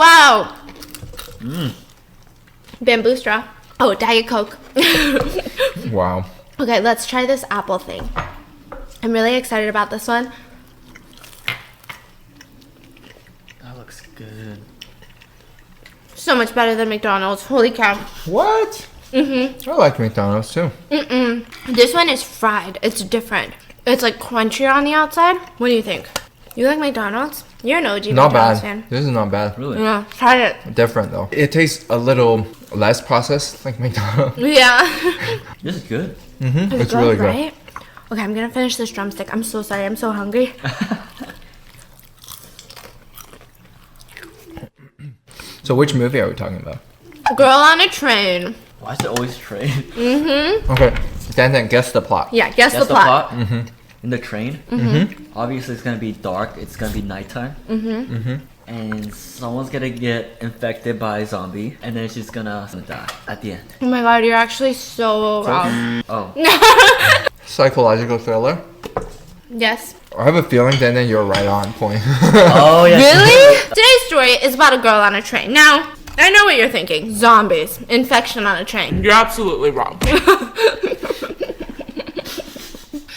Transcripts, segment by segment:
wow. Bamboo straw. Oh, Diet Coke. Wow. Okay, let's try this apple thing. I'm really excited about this one. That looks good. So much better than McDonald's. Holy cow. What? I like McDonald's too. This one is fried. It's different. It's like crunchy on the outside. What do you think? You like McDonald's? You're an OG Not McDonald's bad. fan. This is not bad. Really? Yeah, try it. Different though. It tastes a little less processed like McDonald's. Yeah. This is good. It's really good. Right? Okay, I'm gonna finish this drumstick. I'm so sorry. I'm so hungry. So which movie are we talking about? Girl on a Train. Why is it always train? Okay. Then guess the plot. Yeah, guess That's the plot. In the train. Obviously, it's gonna be dark. It's gonna be nighttime. And someone's gonna get infected by a zombie, and then she's gonna die at the end. Oh my god, you're actually so wrong. Oh, Psychological thriller. Yes. I have a feeling then you're right on point. oh yeah. Really? Today's story is about a girl on a train. Now, I know what you're thinking. Zombies. Infection on a train. You're absolutely wrong.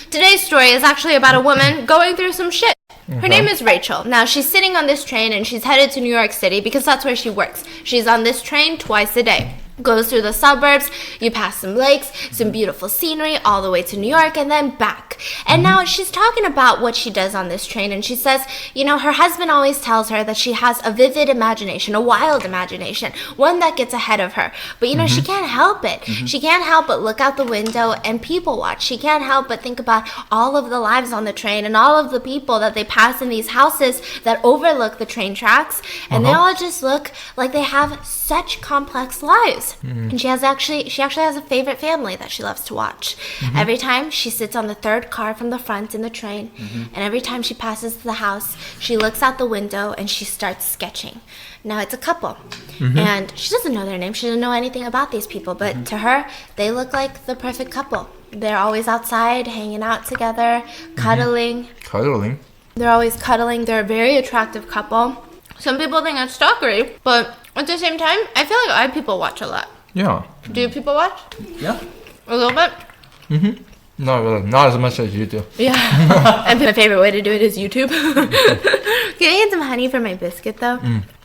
Today's story is actually about a woman going through some shit. Her name is Rachel. Now, she's sitting on this train and she's headed to New York City because that's where she works. She's on this train twice a day. Goes through the suburbs, you pass some lakes, some beautiful scenery, all the way to New York and then back. And now she's talking about what she does on this train, and she says, you know, her husband always tells her that she has a vivid imagination, a wild imagination, one that gets ahead of her. But you know, she can't help it. She can't help but look out the window and people watch. She can't help but think about all of the lives on the train and all of the people that they pass in these houses that overlook the train tracks, and they all just look like they have such complex lives. And she actually has a favorite family that she loves to watch. Every time she sits on the third car from the front in the train, and every time she passes the house, she looks out the window and she starts sketching. Now it's a couple, and she doesn't know their name. She doesn't know anything about these people, but to her, they look like the perfect couple. They're always outside, hanging out together, cuddling. Cuddling. They're always cuddling. They're a very attractive couple. Some people think it's stalkery, but at the same time, I feel like people watch a lot. Yeah. Do people watch? Yeah. A little bit? Not really. Not as much as you do. Yeah. And my favorite way to do it is YouTube. Can I get some honey for my biscuit, though?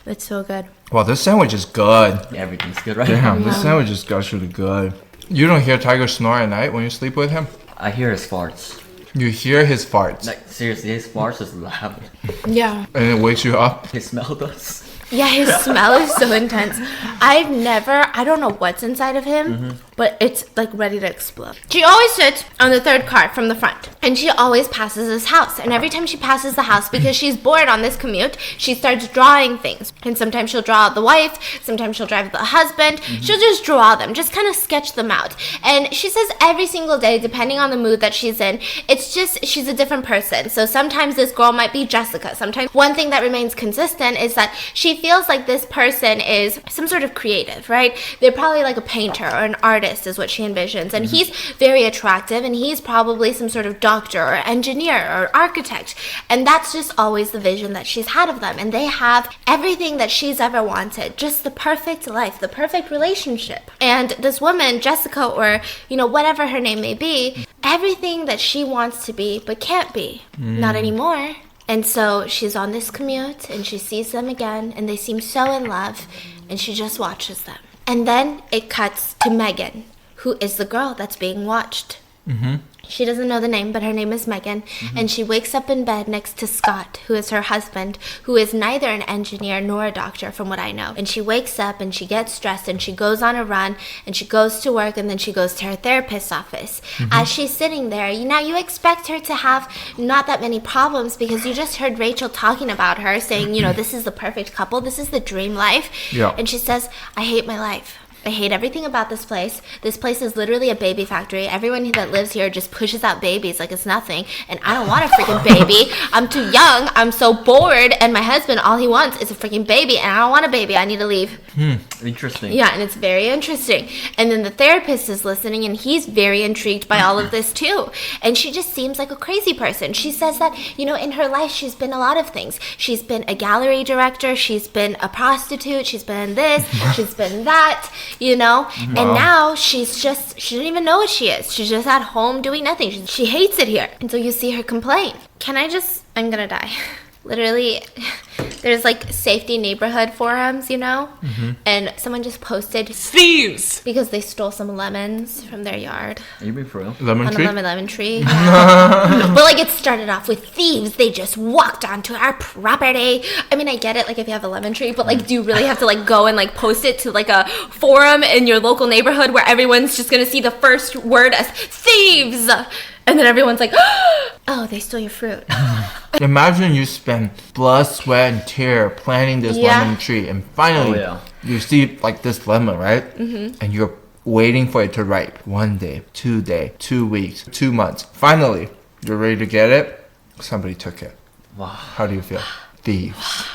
It's so good. Wow, this sandwich is good. Everything's good, right? Damn, this sandwich is actually good. You don't hear Tiger snore at night when you sleep with him? I hear his farts. You hear his farts. Like seriously, his farts is loud. Yeah. And it wakes you up. His smell does. Yeah, his smell is so intense. I don't know what's inside of him, but it's like ready to explode. She always sits on the third car from the front, and she always passes this house. And every time she passes the house, because she's bored on this commute, she starts drawing things. And sometimes she'll draw the wife, sometimes she'll draw the husband. She'll just draw them, just kind of sketch them out. And she says every single day, depending on the mood that she's in, it's just she's a different person. So sometimes this girl might be Jessica. Sometimes one thing that remains consistent is that she feels like this person is some sort of creative, right? They're probably like a painter or an artist is what she envisions. And he's very attractive, and he's probably some sort of doctor or engineer or architect. And that's just always the vision that she's had of them. And they have everything that she's ever wanted, just the perfect life, the perfect relationship. And this woman, Jessica, or, you know, whatever her name may be, everything that she wants to be but can't be. Not anymore. And so she's on this commute, and she sees them again, and they seem so in love, and she just watches them. And then it cuts to Megan, who is the girl that's being watched. She doesn't know the name, but her name is Megan, and she wakes up in bed next to Scott, who is her husband, who is neither an engineer nor a doctor, from what I know. And she wakes up, and she gets stressed, and she goes on a run, and she goes to work, and then she goes to her therapist's office. As she's sitting there, you expect her to have not that many problems, because you just heard Rachel talking about her, saying, this is the perfect couple, this is the dream life. Yeah. And she says, I hate my life. I hate everything about this place. This place is literally a baby factory. Everyone that lives here just pushes out babies like it's nothing. And I don't want a freaking baby. I'm too young. I'm so bored. And my husband, all he wants is a freaking baby. And I don't want a baby. I need to leave. Interesting. Yeah, and it's very interesting. And then the therapist is listening, and he's very intrigued by all of this too. And she just seems like a crazy person. She says that, you know, in her life, she's been a lot of things. She's been a gallery director. She's been a prostitute. She's been this. She's been that, you know. And now she doesn't even know what she is. She's just at home doing nothing. She hates it here. And so you see her complain. I'm gonna die. Literally, there's like safety neighborhood forums, you know, and someone just posted thieves because they stole some lemons from their yard. Are you being for real? Lemon tree? Lemon tree. Yeah. But like it started off with thieves. They just walked onto our property. I mean, I get it, like if you have a lemon tree, but like do you really have to like go and like post it to like a forum in your local neighborhood where everyone's just gonna see the first word as thieves? And then everyone's like, oh, they stole your fruit. Imagine you spend blood, sweat, and tear planting this lemon tree, and finally you see like this lemon, right? And you're waiting for it to ripe. 1 day, 2 day, 2 weeks, 2 months. Finally, you're ready to get it. Somebody took it. Wow. How do you feel? Thieves.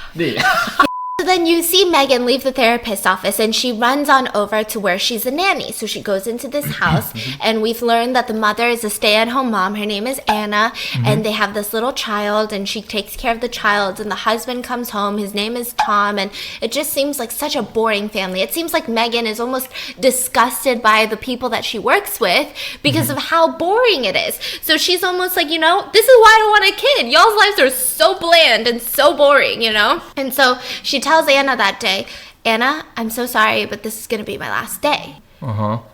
So then you see Megan leave the therapist's office and she runs on over to where she's a nanny. So she goes into this house and we've learned that the mother is a stay-at-home mom. Her name is Anna and they have this little child and she takes care of the child and the husband comes home. His name is Tom and it just seems like such a boring family. It seems like Megan is almost disgusted by the people that she works with because of how boring it is. So she's almost like, you know, this is why I don't want a kid. Y'all's lives are so bland and so boring, you know? And so she tells Anna that day, Anna, I'm so sorry, but this is going to be my last day.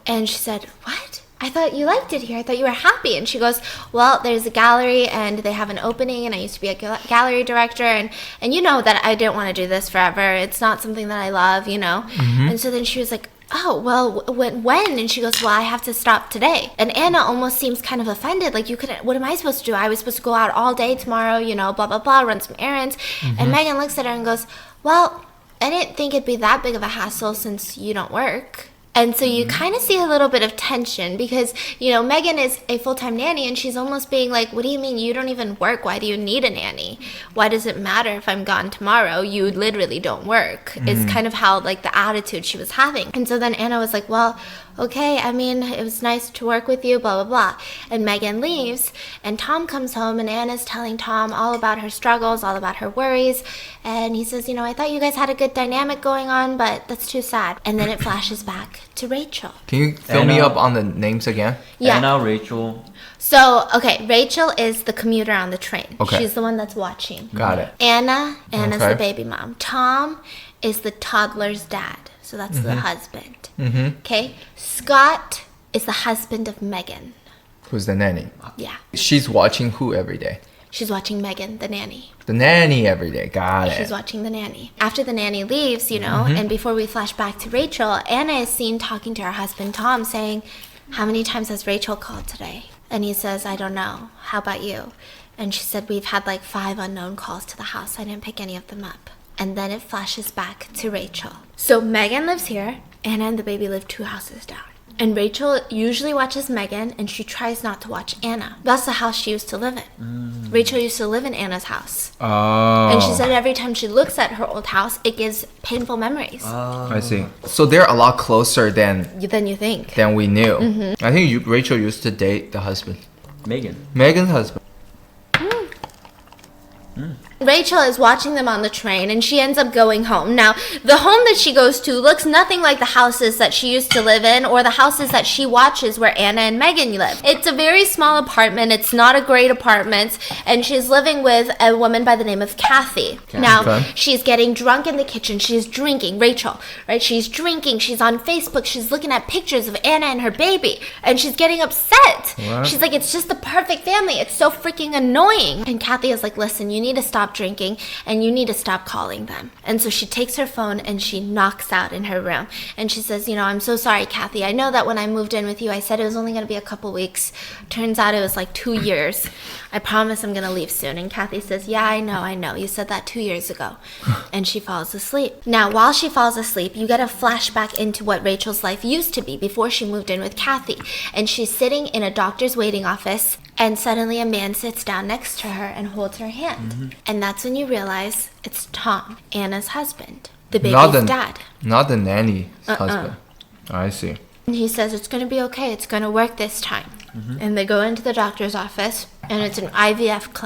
And she said, what? I thought you liked it here. I thought you were happy. And she goes, well, there's a gallery and they have an opening and I used to be a gallery director and you know that I didn't want to do this forever. It's not something that I love, you know. And so then she was like, oh, well, when? And she goes, well, I have to stop today. And Anna almost seems kind of offended. Like, what am I supposed to do? I was supposed to go out all day tomorrow, you know, blah, blah, blah, run some errands. And Megan looks at her and goes, well, I didn't think it'd be that big of a hassle since you don't work. And so you kind of see a little bit of tension because, you know, Megan is a full-time nanny and she's almost being like, what do you mean you don't even work? Why do you need a nanny? Why does it matter if I'm gone tomorrow? You literally don't work. Is kind of how, like, the attitude she was having. And so then Anna was like, well, okay, I mean, it was nice to work with you, blah, blah, blah. And Megan leaves and Tom comes home and Anna's telling Tom all about her struggles, all about her worries. And he says, you know, I thought you guys had a good dynamic going on, but that's too sad. And then it flashes back to Rachel. Can you fill me up on the names again? Yeah. Anna, Rachel. So, okay, Rachel is the commuter on the train. Okay. She's the one that's watching. Got it. Anna's Okay. the baby mom. Tom is the toddler's dad. So that's the husband. Okay. Scott is the husband of Megan. Who's the nanny? Yeah. She's watching who every day? She's watching Megan, the nanny. The nanny every day. Got it. She's watching the nanny. After the nanny leaves, you know, and before we flash back to Rachel, Anna is seen talking to her husband, Tom, saying, how many times has Rachel called today? And he says, I don't know. How about you? And she said, we've had like 5 unknown calls to the house. I didn't pick any of them up. And then it flashes back to Rachel. So Megan lives here. Anna and the baby live 2 houses down. And Rachel usually watches Megan, and she tries not to watch Anna. That's the house she used to live in. Rachel used to live in Anna's house. Oh. And she said every time she looks at her old house, it gives painful memories. I see. So they're a lot closer than You think. we knew. I think Rachel used to date the husband. Megan's husband. Rachel is watching them on the train and she ends up going home. Now, the home that she goes to looks nothing like the houses that she used to live in or the houses that she watches where Anna and Megan live. It's a very small apartment. It's not a great apartment. And she's living with a woman by the name of Kathy. Now, she's getting drunk in the kitchen. She's drinking. Rachel, right? She's drinking. She's on Facebook. She's looking at pictures of Anna and her baby. And she's getting upset. What? She's like, it's just the perfect family. It's so freaking annoying. And Kathy is like, listen, you need need to stop drinking and you need to stop calling them. And so she takes her phone and she knocks out in her room. And she says, I'm so sorry, Kathy. I know that when I moved in with you, I said it was only going to be a couple weeks. Turns out it was like 2 years. I promise I'm going to leave soon. And Kathy says, yeah, I know. You said that 2 years ago. And she falls asleep. Now, while she falls asleep, you get a flashback into what Rachel's life used to be before she moved in with Kathy. And she's sitting in a doctor's waiting office, and suddenly a man sits down next to her and holds her hand. And that's when you realize it's Tom, Anna's husband, the baby's dad. Not the nanny's husband. I see. And he says, it's going to be okay. It's going to work this time. And they go into the doctor's office, and it's an IVF clinic.